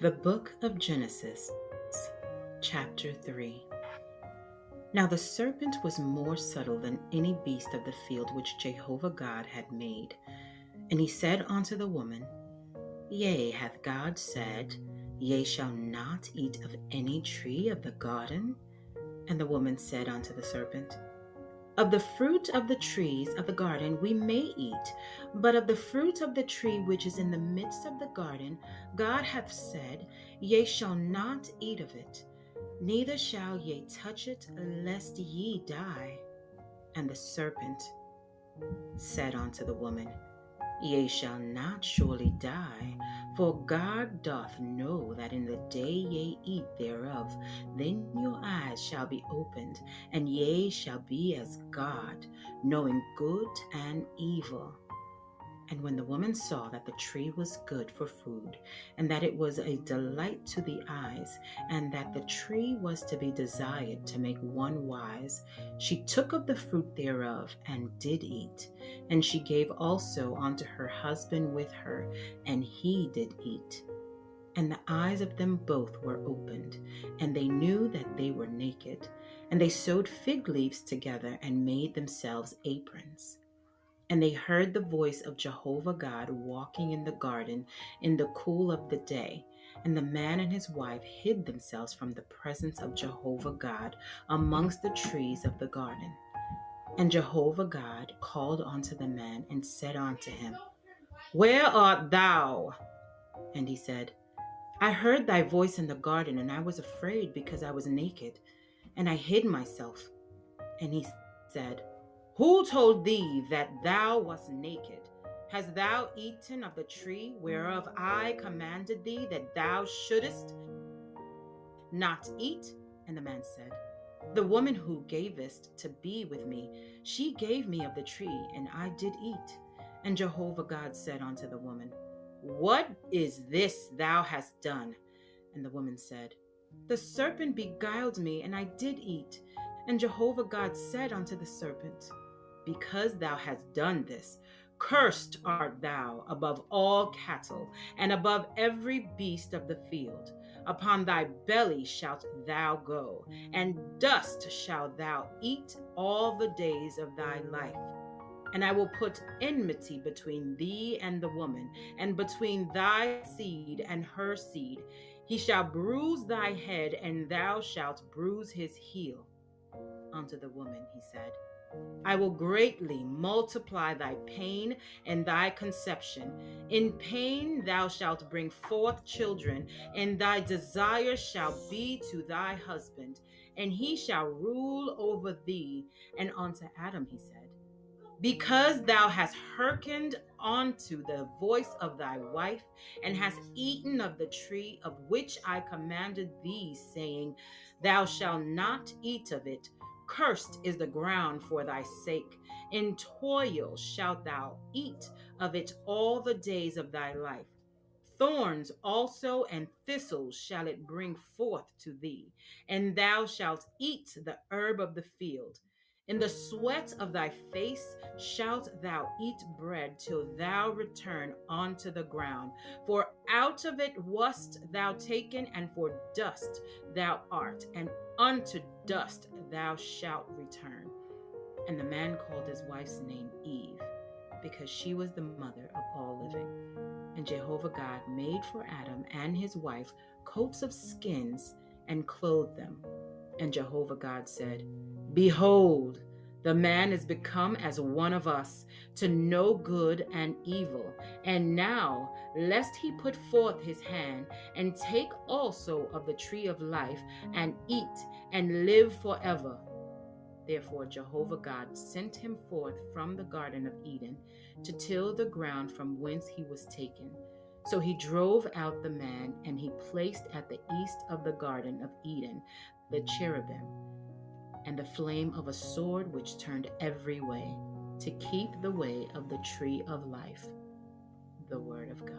The Book of Genesis, Chapter 3. Now the serpent was more subtle than any beast of the field which Jehovah God had made. And he said unto the woman, Yea, hath God said, Ye shall not eat of any tree of the garden? And the woman said unto the serpent, Of the fruit of the trees of the garden we may eat, but of the fruit of the tree which is in the midst of the garden, God hath said, Ye shall not eat of it, neither shall ye touch it, lest ye die. And the serpent said unto the woman, Ye shall not surely die, for God doth know that in the day ye eat thereof, then your eyes shall be opened, and ye shall be as God, knowing good and evil. And when the woman saw that the tree was good for food, and that it was a delight to the eyes, and that the tree was to be desired to make one wise, she took of the fruit thereof, and did eat. And she gave also unto her husband with her, and he did eat. And the eyes of them both were opened, and they knew that they were naked. And they sewed fig leaves together, and made themselves aprons. And they heard the voice of Jehovah God walking in the garden in the cool of the day. And the man and his wife hid themselves from the presence of Jehovah God amongst the trees of the garden. And Jehovah God called unto the man and said unto him, Where art thou? And he said, I heard thy voice in the garden, and I was afraid because I was naked, and I hid myself. And he said, Who told thee that thou wast naked? Hast thou eaten of the tree whereof I commanded thee that thou shouldest not eat? And the man said, The woman who gavest to be with me, she gave me of the tree, and I did eat. And Jehovah God said unto the woman, What is this thou hast done? And the woman said, The serpent beguiled me, and I did eat. And Jehovah God said unto the serpent, Because thou hast done this, cursed art thou above all cattle, and above every beast of the field. Upon thy belly shalt thou go, and dust shalt thou eat all the days of thy life. And I will put enmity between thee and the woman, and between thy seed and her seed. He shall bruise thy head, and thou shalt bruise his heel. Unto the woman he said, I will greatly multiply thy pain and thy conception. In pain thou shalt bring forth children, and thy desire shall be to thy husband, and he shall rule over thee. And unto Adam he said, Because thou hast hearkened unto the voice of thy wife, and hast eaten of the tree of which I commanded thee, saying, Thou shalt not eat of it, cursed is the ground for thy sake. In toil shalt thou eat of it all the days of thy life. Thorns also and thistles shall it bring forth to thee, and thou shalt eat the herb of the field. In the sweat of thy face shalt thou eat bread till thou return unto the ground. For out of it wast thou taken, and for dust thou art, and unto dust thou shalt return. And the man called his wife's name Eve, because she was the mother of all living. And Jehovah God made for Adam and his wife coats of skins and clothed them. And Jehovah God said, Behold, the man is become as one of us, to know good and evil. And now, lest he put forth his hand, and take also of the tree of life, and eat, and live forever. Therefore Jehovah God sent him forth from the Garden of Eden to till the ground from whence he was taken. So he drove out the man, and he placed at the east of the Garden of Eden the cherubim, and the flame of a sword which turned every way, to keep the way of the tree of life. The word of God.